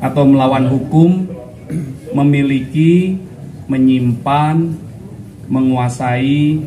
atau melawan hukum, memiliki, menyimpan, menguasai,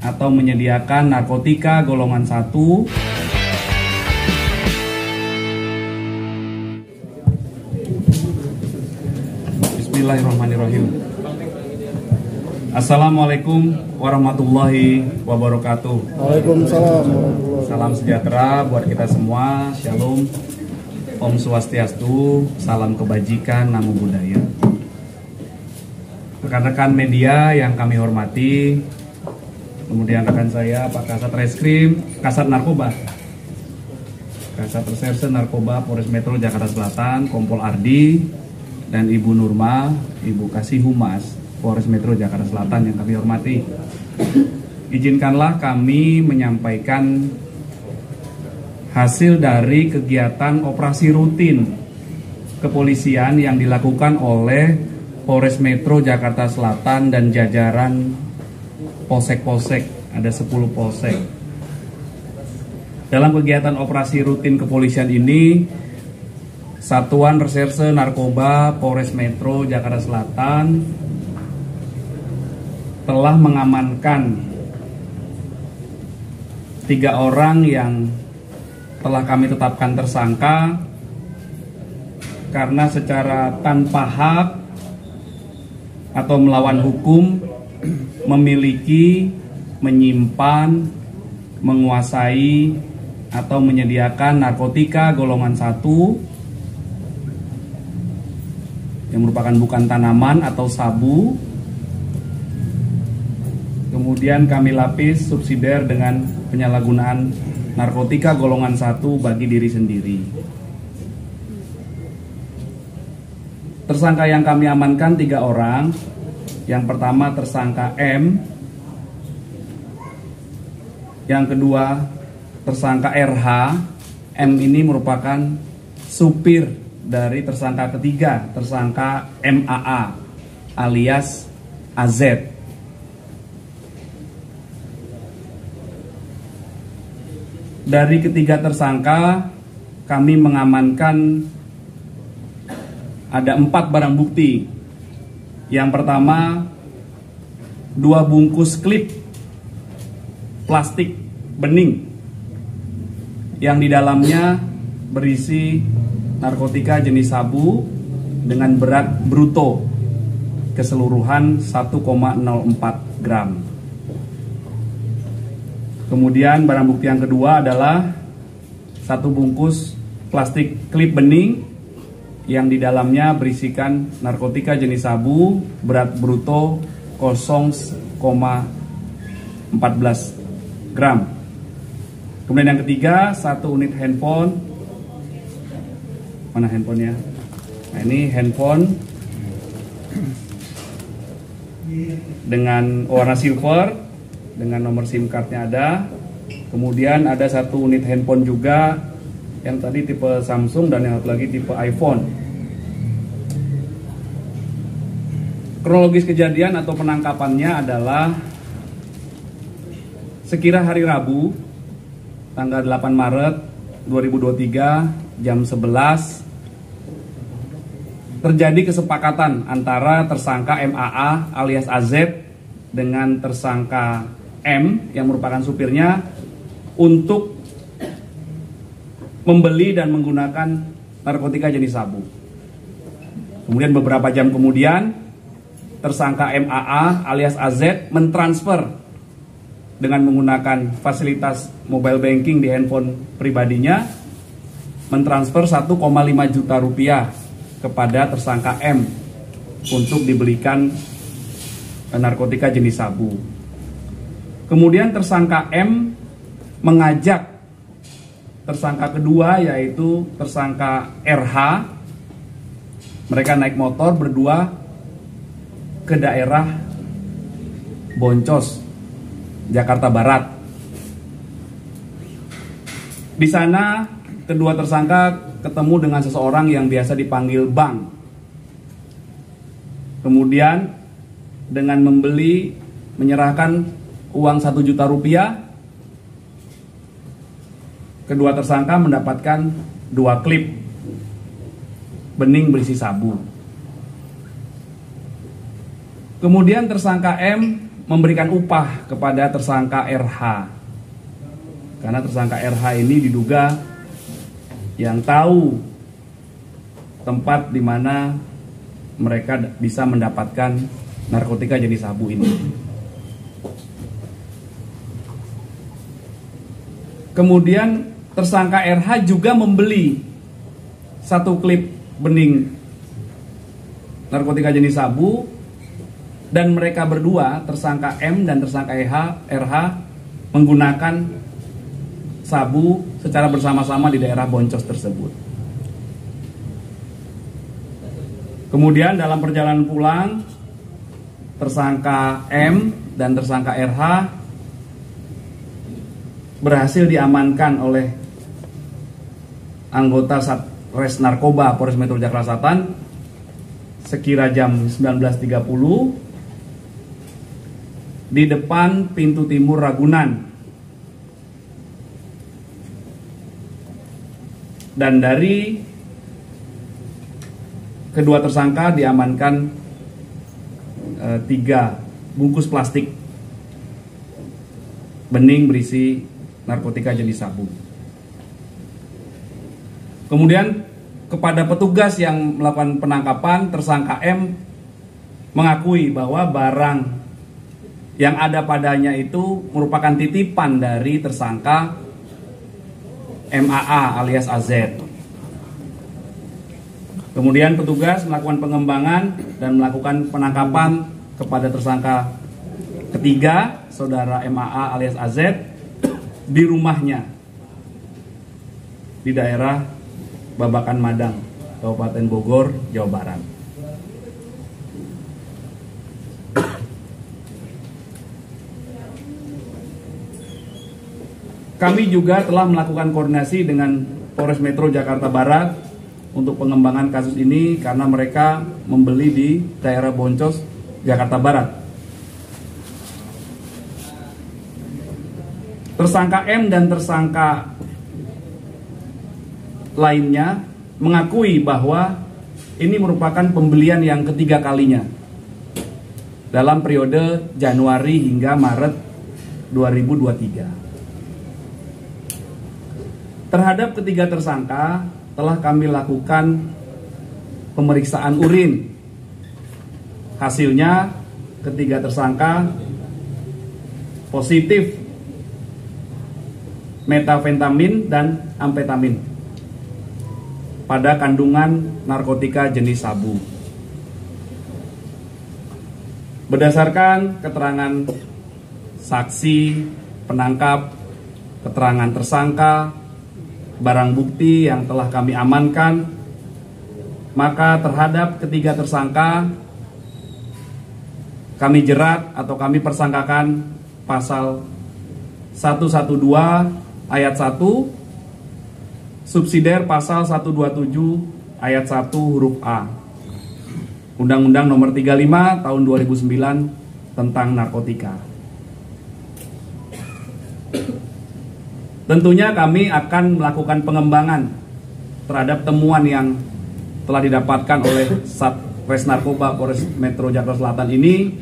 atau menyediakan narkotika golongan 1. Bismillahirrahmanirrahim. Assalamualaikum warahmatullahi wabarakatuh. Waalaikumsalam. Salam sejahtera buat kita semua. Shalom. Om Swastiastu. Salam kebajikan, namo buddhaya. Rekan-rekan media yang kami hormati, kemudian rekan saya Pak Kasat Reskrim, Kasat Narkoba, Kasat Reserse Narkoba Polres Metro Jakarta Selatan, Kompol Ardi, dan Ibu Nurma, Ibu Kasih Humas Polres Metro Jakarta Selatan yang kami hormati. Izinkanlah kami menyampaikan hasil dari kegiatan operasi rutin kepolisian yang dilakukan oleh Polres Metro Jakarta Selatan dan jajaran polsek-polsek, ada 10 polsek. Dalam kegiatan operasi rutin kepolisian ini, Satuan Reserse Narkoba Polres Metro Jakarta Selatan telah mengamankan 3 orang yang telah kami tetapkan tersangka karena secara tanpa hak atau melawan hukum, memiliki, menyimpan, menguasai, atau menyediakan narkotika golongan 1 yang merupakan bukan tanaman atau sabu. Kemudian kami lapis subsidiar dengan penyalahgunaan narkotika golongan 1 bagi diri sendiri. Tersangka yang kami amankan 3 orang. Yang pertama tersangka M, yang kedua tersangka RH. M ini merupakan supir dari tersangka ketiga, tersangka MAA alias AZ. Dari ketiga tersangka kami mengamankan ada 4 barang bukti. Yang pertama, 2 bungkus klip plastik bening yang di dalamnya berisi narkotika jenis sabu dengan berat bruto keseluruhan 1,04 gram. Kemudian barang bukti yang kedua adalah 1 bungkus plastik klip bening yang di dalamnya berisikan narkotika jenis sabu berat bruto 0,14 gram. Kemudian yang ketiga, 1 unit handphone. Mana handphonenya? Nah, ini handphone dengan warna silver dengan nomor SIM cardnya ada. Kemudian ada 1 unit handphone juga yang tadi tipe Samsung dan yang satu lagi tipe iPhone. Kronologis kejadian atau penangkapannya adalah sekira hari Rabu tanggal 8 Maret 2023 jam 11 terjadi kesepakatan antara tersangka MAA alias AZ dengan tersangka M yang merupakan supirnya untuk membeli dan menggunakan narkotika jenis sabu. Kemudian beberapa jam kemudian tersangka MAA alias AZ mentransfer dengan menggunakan fasilitas mobile banking di handphone pribadinya, mentransfer 1,5 juta rupiah kepada tersangka M untuk dibelikan narkotika jenis sabu. Kemudian tersangka M mengajak tersangka kedua yaitu tersangka RH. Mereka naik motor berdua ke daerah Boncos, Jakarta Barat. Di sana kedua tersangka ketemu dengan seseorang yang biasa dipanggil Bang. Kemudian dengan menyerahkan uang 1 juta rupiah, kedua tersangka mendapatkan 2 klip bening berisi sabu. Kemudian tersangka M memberikan upah kepada tersangka RH. Karena tersangka RH ini diduga yang tahu tempat di mana mereka bisa mendapatkan narkotika jenis sabu ini. Kemudian tersangka RH juga membeli satu klip bening narkotika jenis sabu, dan mereka berdua, tersangka M dan tersangka RH, menggunakan sabu secara bersama-sama di daerah Boncos tersebut. Kemudian dalam perjalanan pulang, tersangka M dan tersangka RH berhasil diamankan oleh anggota Satres Narkoba Polres Metro Jakarta Selatan sekira jam 19.30 di depan pintu timur Ragunan. Dan dari kedua tersangka diamankan 3 bungkus plastik bening berisi narkotika jenis sabu. Kemudian kepada petugas yang melakukan penangkapan, tersangka M mengakui bahwa barang yang ada padanya itu merupakan titipan dari tersangka MAA alias AZ. Kemudian petugas melakukan pengembangan dan melakukan penangkapan kepada tersangka ketiga, saudara MAA alias AZ, di rumahnya di daerah Babakan Madang, Kabupaten Bogor, Jawa Barat. Kami juga telah melakukan koordinasi dengan Polres Metro Jakarta Barat untuk pengembangan kasus ini karena mereka membeli di daerah Boncos, Jakarta Barat. Tersangka M dan tersangka lainnya mengakui bahwa ini merupakan pembelian yang ketiga kalinya dalam periode Januari hingga Maret 2023. Terhadap ketiga tersangka telah kami lakukan pemeriksaan urin. Hasilnya ketiga tersangka positif metafentamin dan amfetamin pada kandungan narkotika jenis sabu. Berdasarkan keterangan saksi, penangkap, keterangan tersangka, barang bukti yang telah kami amankan, maka terhadap ketiga tersangka kami jerat atau kami persangkakan pasal 112 ayat 1 subsidiar pasal 127 ayat 1 huruf A Undang-Undang Nomor 35 Tahun 2009 tentang narkotika. Tentunya kami akan melakukan pengembangan terhadap temuan yang telah didapatkan oleh Satres Narkoba Polres Metro Jakarta Selatan ini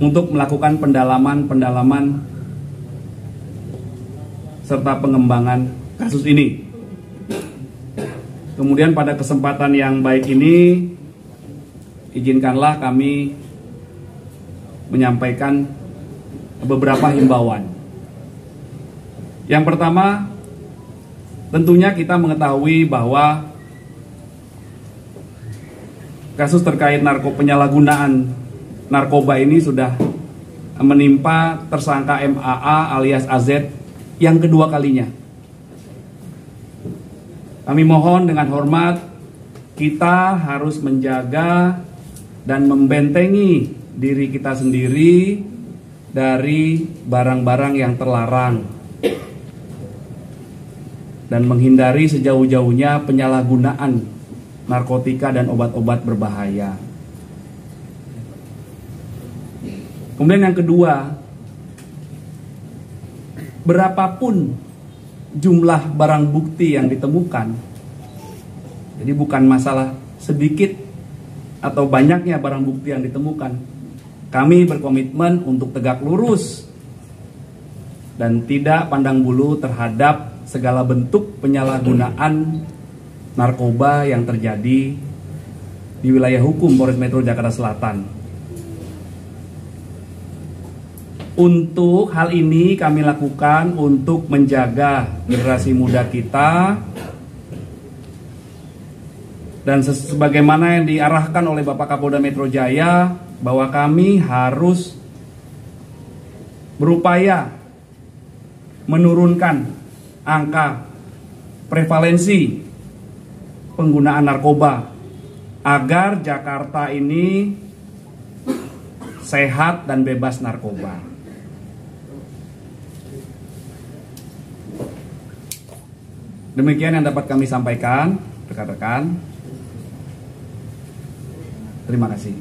untuk melakukan pendalaman serta pengembangan kasus ini. Kemudian pada kesempatan yang baik ini, izinkanlah kami menyampaikan beberapa himbauan. Yang pertama, tentunya kita mengetahui bahwa kasus terkait penyalahgunaan narkoba ini sudah menimpa tersangka MAA alias AZ yang kedua kalinya. Kami mohon dengan hormat, kita harus menjaga dan membentengi diri kita sendiri dari barang-barang yang terlarang dan menghindari sejauh-jauhnya penyalahgunaan narkotika dan obat-obat berbahaya. Kemudian yang kedua, berapapun jumlah barang bukti yang ditemukan, jadi bukan masalah sedikit atau banyaknya barang bukti yang ditemukan, kami berkomitmen untuk tegak lurus dan tidak pandang bulu terhadap segala bentuk penyalahgunaan narkoba yang terjadi di wilayah hukum Polres Metro Jakarta Selatan. Untuk hal ini kami lakukan untuk menjaga generasi muda kita, dan sebagaimana yang diarahkan oleh Bapak Kapolda Metro Jaya, bahwa kami harus berupaya menurunkan angka prevalensi penggunaan narkoba agar Jakarta ini sehat dan bebas narkoba. Demikian yang dapat kami sampaikan, rekan-rekan. Terima kasih.